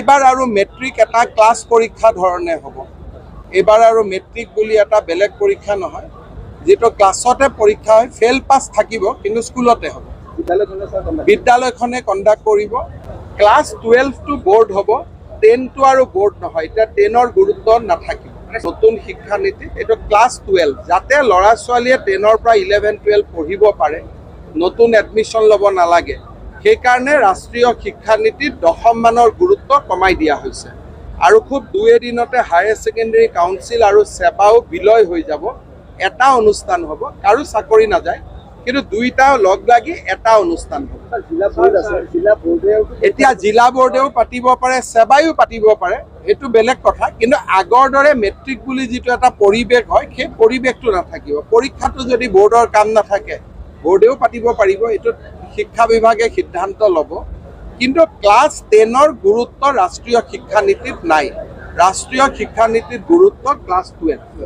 এইবাৰ আৰু মেট্ৰিক এটা ক্লাছ পৰীক্ষা ধৰণে হ'ব। এইবাৰ আৰু মেট্ৰিক বুলি এটা বেলেগ পৰীক্ষা নহয়, যেটো ক্লাছতে পৰীক্ষা হয়, ফেল পাছ থাকিব কিন্তু স্কুলতে হ'ব। বিদ্যালয়খনে কণ্ডাক্ট কৰিব। ক্লাছ 12 টো বোৰ্ড হ'ব, 10 টো আৰু বোৰ্ড নহয়। এতিয়া 10ৰ গুৰুত্ব নাথাকিব। নতুন শিক্ষানীতি এইটো ক্লাছ 12, যাতে ল'ৰা ছোৱালীয়ে 10ৰ পৰা 11-12 পঢ়িব পাৰে, নতুন এডমিশ্যন ল'ব নালাগে। সেইকাৰণে ৰাষ্ট্ৰীয় শিক্ষানীতিত 10ম মানৰ গুৰুত্ব কমাই দিয়া হৈছে। আৰু খুব 2 এদিনতে হায়াৰ ছেকেণ্ডেৰী কাউন্সিল আৰু সেৱাও বিলয় হৈ যাব। এটা অনুষ্ঠান হ'ব, কাৰো চাকৰি নাযায়, কিন্তু দুইটা লগ লাগি এটা অনুষ্ঠান হ'ব। এতিয়া জিলা বোৰ্ডেও পাতিব পাৰে, সেৱাইও পাতিব পাৰে, সেইটো বেলেগ কথা। কিন্তু আগৰ দৰে মেট্ৰিক বুলি যিটো এটা পৰিৱেশ হয়, সেই পৰিৱেশটো নাথাকিব। পৰীক্ষাটো যদি বোৰ্ডৰ কাম নাথাকে, বোৰ্ডেও পাতিব পাৰিব, এইটো শিক্ষা বিভাগে সিদ্ধান্ত ল'ব। কিন্তু ক্লাছ 10ৰ গুৰুত্ব ৰাষ্ট্ৰীয় শিক্ষানীতিত নাই। ৰাষ্ট্ৰীয় শিক্ষানীতিত গুৰুত্ব ক্লাছ 12।